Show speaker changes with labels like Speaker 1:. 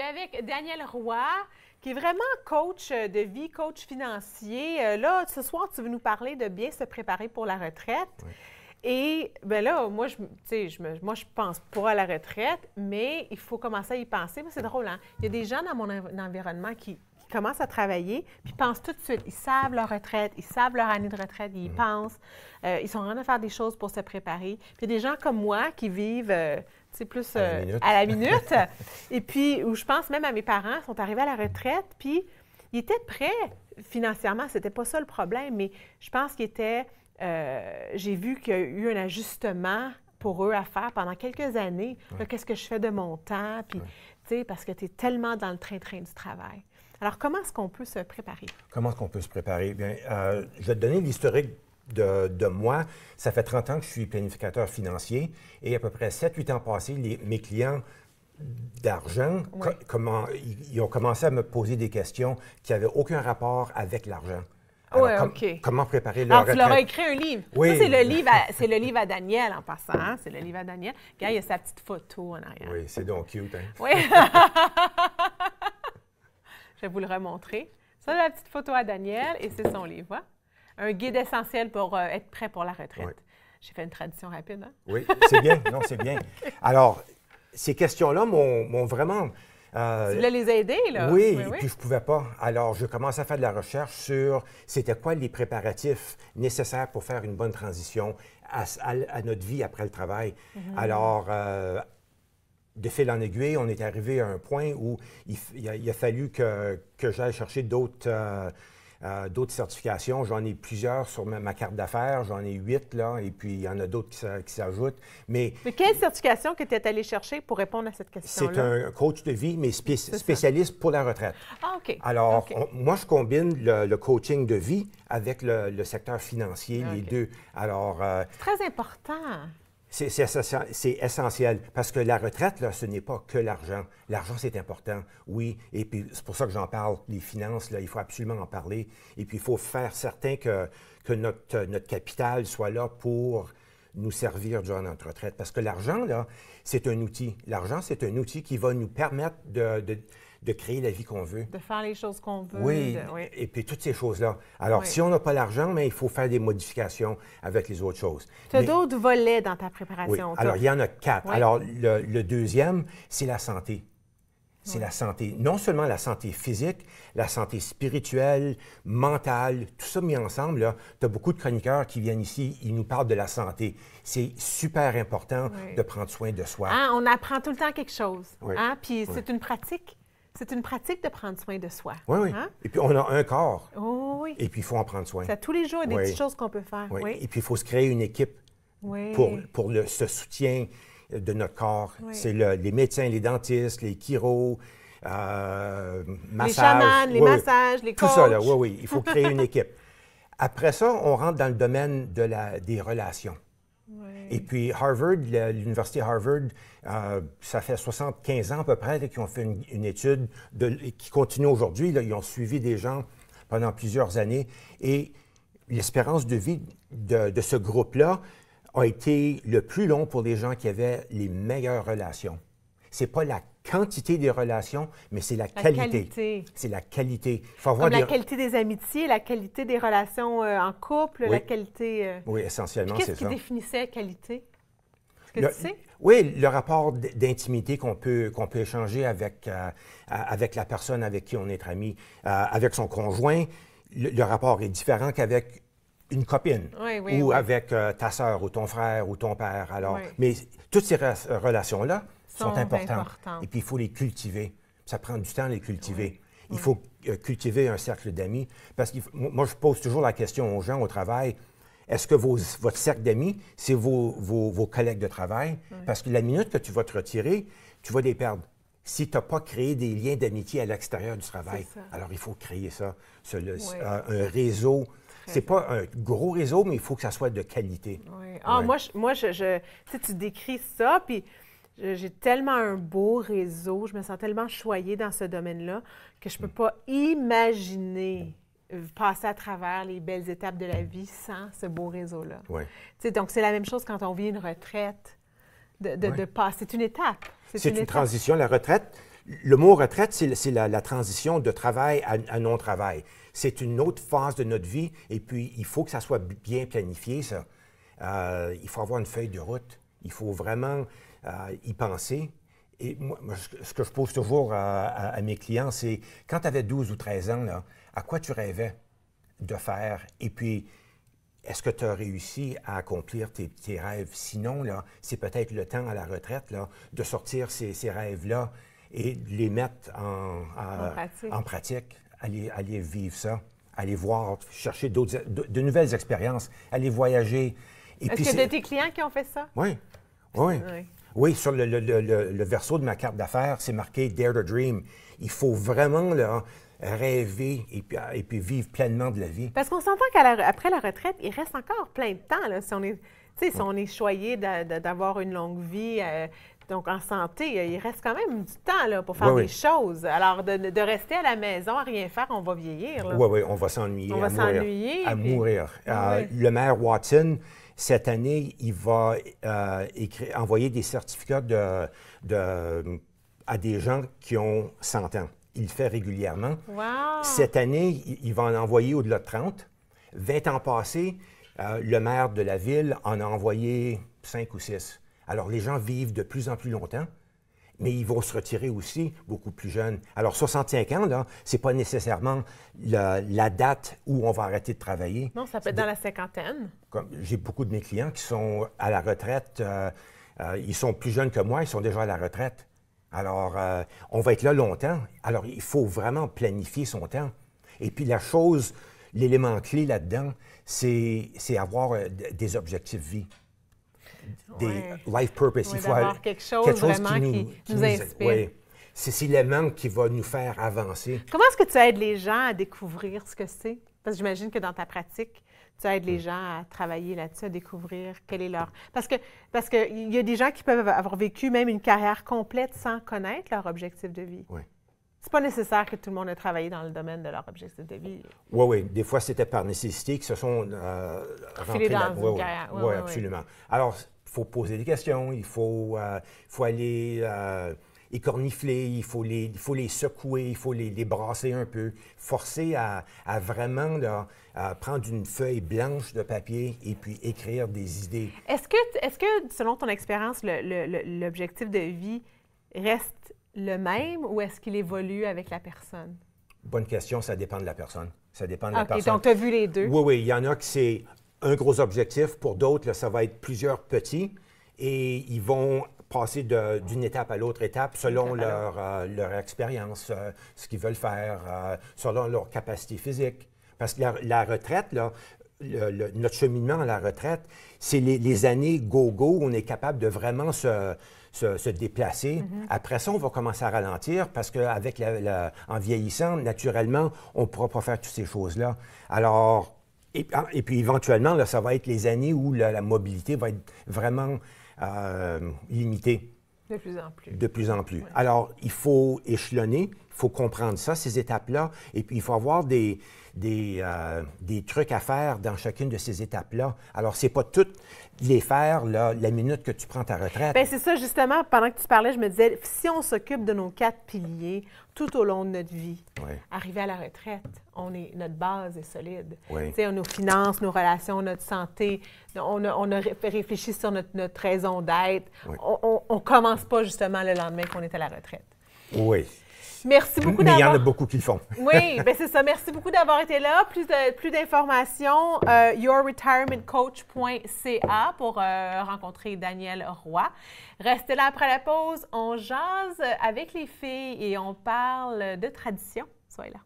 Speaker 1: avec Danielle Roy, qui est vraiment coach de vie, coach financier. Là, ce soir, tu veux nous parler de bien se préparer pour la retraite.
Speaker 2: Oui.
Speaker 1: Et bien là, moi, je pense pas à la retraite, mais il faut commencer à y penser. Mais c'est drôle, hein? Il y a des gens dans mon environnement qui commencent à travailler, puis pensent tout de suite. Ils savent leur retraite, ils savent leur année de retraite, ils y pensent. Ils sont en train de faire des choses pour se préparer. Puis il y a des gens comme moi qui vivent plus à la minute. Et puis, où je pense même à mes parents, sont arrivés à la retraite, puis ils étaient prêts financièrement. C'était pas ça le problème, mais je pense qu'ils étaient... j'ai vu qu'il y a eu un ajustement pour eux à faire pendant quelques années.
Speaker 2: Ouais.
Speaker 1: Qu'est-ce que je fais de mon temps? Puis, parce que tu es tellement dans le train-train du travail. Alors, comment est-ce qu'on peut se préparer?
Speaker 2: Comment est-ce qu'on peut se préparer? Bien, je vais te donner l'historique de moi. Ça fait 30 ans que je suis planificateur financier et à peu près 7-8 ans passés, mes clients d'argent, ils ont commencé à me poser des questions qui n'avaient aucun rapport avec l'argent.
Speaker 1: Oui, OK.
Speaker 2: Comment préparer leur retraite?
Speaker 1: Alors, tu leur as écrit un livre.
Speaker 2: Oui.
Speaker 1: Ça, c'est le livre à Daniel, en passant. Hein? C'est le livre à Daniel. Regarde, il y a sa petite photo en arrière.
Speaker 2: Oui, c'est donc cute, hein?
Speaker 1: Oui. Je vais vous le remontrer. Ça, c'est la petite photo à Daniel et c'est son livre. Hein? Un guide essentiel pour être prêt pour la retraite.
Speaker 2: Oui.
Speaker 1: J'ai fait une traduction rapide, hein?
Speaker 2: Oui, c'est bien. Non, c'est bien. Alors, ces questions-là m'ont vraiment...
Speaker 1: Tu voulais les aider, là?
Speaker 2: Oui, puis je ne pouvais pas. Alors, je commençais à faire de la recherche sur c'était quoi les préparatifs nécessaires pour faire une bonne transition à notre vie après le travail. Alors, de fil en aiguille, on est arrivé à un point où il a fallu que j'aille chercher d'autres certifications. J'en ai plusieurs sur ma carte d'affaires. J'en ai 8, là, et puis il y en a d'autres qui s'ajoutent. Mais
Speaker 1: quelle certification que tu es allé chercher pour répondre à cette question-là?
Speaker 2: C'est un coach de vie, mais spécialiste pour la retraite.
Speaker 1: Ah, OK.
Speaker 2: Alors,
Speaker 1: OK.
Speaker 2: moi, je combine le coaching de vie avec le secteur financier, les deux. Alors...
Speaker 1: c'est très important.
Speaker 2: C'est essentiel parce que la retraite, là, ce n'est pas que l'argent. L'argent, c'est important, oui. Et puis, c'est pour ça que j'en parle. Les finances, là, il faut absolument en parler. Et puis, il faut faire certain que notre capital soit là pour nous servir durant notre retraite. Parce que l'argent, là, c'est un outil. L'argent, c'est un outil qui va nous permettre de créer la vie qu'on veut.
Speaker 1: De faire les choses qu'on veut.
Speaker 2: Oui, et puis toutes ces choses-là. Alors, si on n'a pas l'argent, mais il faut faire des modifications avec les autres choses.
Speaker 1: Tu as d'autres volets dans ta préparation.
Speaker 2: Oui, alors il y en a 4.
Speaker 1: Oui.
Speaker 2: Alors, le deuxième, c'est la santé. C'est la santé. Non seulement la santé physique, la santé spirituelle, mentale, tout ça mis ensemble. Tu as beaucoup de chroniqueurs qui viennent ici, ils nous parlent de la santé. C'est super important de prendre soin de soi.
Speaker 1: Hein, on apprend tout le temps quelque chose.
Speaker 2: Oui.
Speaker 1: Hein? Puis c'est une pratique. C'est une pratique de prendre soin de soi.
Speaker 2: Oui, oui.
Speaker 1: Hein?
Speaker 2: Et puis, on a un corps.
Speaker 1: Oh, oui.
Speaker 2: Et puis, il faut en prendre soin.
Speaker 1: C'est à tous les jours, il y a des petites choses qu'on peut faire.
Speaker 2: Oui.
Speaker 1: Oui.
Speaker 2: Et puis, il faut se créer une équipe pour ce soutien de notre corps.
Speaker 1: Oui.
Speaker 2: C'est les médecins, les dentistes, les chiro, massages.
Speaker 1: Les chamans, les massages, les coachs.
Speaker 2: Tout ça, là, oui. Il faut créer une équipe. Après ça, on rentre dans le domaine des relations.
Speaker 1: Oui.
Speaker 2: Et puis Harvard, l'Université Harvard, ça fait 75 ans à peu près qu'ils ont fait une étude qui continue aujourd'hui. Ils ont suivi des gens pendant plusieurs années et l'espérance de vie de ce groupe-là a été le plus long pour les gens qui avaient les meilleures relations. C'est pas la quantité des relations, mais c'est la qualité. C'est la qualité. Il faut avoir
Speaker 1: la qualité des amitiés, la qualité des relations en couple, la qualité...
Speaker 2: Oui, essentiellement, c'est ça.
Speaker 1: Qu'est-ce qui définissait qualité? Est-ce que tu sais?
Speaker 2: Oui, le rapport d'intimité qu'on peut échanger avec la personne avec qui on est ami, avec son conjoint. Le rapport est différent qu'avec une copine ou avec ta sœur ou ton frère ou ton père. Alors, mais toutes ces relations-là sont importantes. Et puis, il faut les cultiver. Ça prend du temps à les cultiver. Il faut cultiver un cercle d'amis. Parce que moi, je pose toujours la question aux gens au travail, est-ce que votre cercle d'amis, c'est vos collègues de travail? Parce que la minute que tu vas te retirer, tu vas les perdre. Si tu n'as pas créé des liens d'amitié à l'extérieur du travail, alors il faut créer ça. Un réseau. C'est pas un gros réseau, mais il faut que ça soit de qualité.
Speaker 1: Oui. Ah, moi, tu décris ça, puis j'ai tellement un beau réseau, je me sens tellement choyée dans ce domaine-là que je ne peux pas imaginer passer à travers les belles étapes de la vie sans ce beau réseau-là.
Speaker 2: Oui.
Speaker 1: Donc, c'est la même chose quand on vit une retraite, de passer. C'est une étape.
Speaker 2: C'est une transition. La retraite, Le mot retraite, c'est la transition de travail à non-travail. C'est une autre phase de notre vie et puis il faut que ça soit bien planifié, ça. Il faut avoir une feuille de route. Il faut vraiment y penser. Et moi, ce que je pose toujours à mes clients, c'est quand tu avais 12 ou 13 ans, là, à quoi tu rêvais de faire? Et puis, est-ce que tu as réussi à accomplir tes rêves? Sinon, là, c'est peut-être le temps à la retraite là, de sortir ces rêves-là et de les mettre en pratique. Aller vivre ça, aller voir, chercher de nouvelles expériences, aller voyager.
Speaker 1: Est-ce qu'il y a de tes clients qui ont fait ça?
Speaker 2: Oui. Oui, sur le verso de ma carte d'affaires, c'est marqué « Dare to Dream ». Il faut vraiment là, rêver et puis vivre pleinement de la vie.
Speaker 1: Parce qu'on s'entend qu'après la retraite, il reste encore plein de temps. Là, si on est choyé d'avoir une longue vie, donc en santé, il reste quand même du temps là, pour faire des choses. Alors, de rester à la maison à rien faire, on va vieillir.
Speaker 2: Oui, on va s'ennuyer.
Speaker 1: On va s'ennuyer.
Speaker 2: À mourir. Le maire Watson, cette année, il va envoyer des certificats à des gens qui ont 100 ans. Il le fait régulièrement.
Speaker 1: Wow.
Speaker 2: Cette année, il va en envoyer au-delà de 30. 20 ans passés, le maire de la ville en a envoyé 5 ou 6. Alors, les gens vivent de plus en plus longtemps, mais ils vont se retirer aussi beaucoup plus jeunes. Alors, 65 ans, là, c'est pas nécessairement la date où on va arrêter de travailler.
Speaker 1: Non, ça peut être dans la cinquantaine.
Speaker 2: J'ai beaucoup de mes clients qui sont à la retraite. Ils sont plus jeunes que moi, ils sont déjà à la retraite. Alors, on va être là longtemps. Alors, il faut vraiment planifier son temps. Et puis, l'élément clé là-dedans, c'est avoir des objectifs vie. Des life purpose.
Speaker 1: Il faut avoir quelque chose vraiment qui nous inspire.
Speaker 2: Oui. C'est l'élément qui va nous faire avancer.
Speaker 1: Comment est-ce que tu aides les gens à découvrir ce que c'est? Parce que j'imagine que dans ta pratique, tu aides les gens à travailler là-dessus, à découvrir quel est leur... Parce que il y a des gens qui peuvent avoir vécu même une carrière complète sans connaître leur objectif de vie.
Speaker 2: Oui.
Speaker 1: C'est pas nécessaire que tout le monde ait travaillé dans le domaine de leur objectif de vie.
Speaker 2: Oui. Des fois, c'était par nécessité qu'ils se sont rentrés
Speaker 1: dans une carrière.
Speaker 2: Oui, absolument. Alors, il faut poser des questions, il faut aller écornifler, il faut les secouer, il faut les brasser un peu, forcer à vraiment là, prendre une feuille blanche de papier et puis écrire des idées.
Speaker 1: Est-ce que selon ton expérience, l'objectif de vie reste le même ou est-ce qu'il évolue avec la personne?
Speaker 2: Bonne question, ça dépend de la personne. Ça dépend de la personne.
Speaker 1: Donc tu as vu les deux?
Speaker 2: Oui. Il y en a qui c'est un gros objectif. Pour d'autres, ça va être plusieurs petits et ils vont passer d'une étape à l'autre étape selon leur expérience, ce qu'ils veulent faire, selon leur capacité physique. Parce que la retraite, là, notre cheminement à la retraite, c'est les années go-go où on est capable de vraiment se déplacer. Mm-hmm. Après ça, on va commencer à ralentir parce qu'avec en vieillissant, naturellement, on ne pourra pas faire toutes ces choses-là. Alors, et puis éventuellement, là, ça va être les années où la mobilité va être vraiment limitée.
Speaker 1: De plus en plus.
Speaker 2: De plus en plus.
Speaker 1: Oui.
Speaker 2: Alors, il faut échelonner, il faut comprendre ça, ces étapes-là, et puis il faut avoir des trucs à faire dans chacune de ces étapes-là. Alors, c'est pas toutes les faire là, la minute que tu prends ta retraite.
Speaker 1: Bien, c'est ça, justement, pendant que tu parlais, je me disais, si on s'occupe de nos 4 piliers tout au long de notre vie, arrivé à la retraite, notre base est solide.
Speaker 2: Oui.
Speaker 1: Tu sais, nos finances, nos relations, notre santé, on a réfléchi sur notre raison d'être.
Speaker 2: Oui.
Speaker 1: On ne commence pas, justement, le lendemain qu'on est à la retraite.
Speaker 2: Oui.
Speaker 1: Merci beaucoup
Speaker 2: d'avoir... Mais il y en a beaucoup qui le font.
Speaker 1: Oui, bien c'est ça. Merci beaucoup d'avoir été là. Plus d'informations, yourretirementcoach.ca pour rencontrer Danielle Roy. Restez là après la pause. On jase avec les filles et on parle de tradition. Soyez là.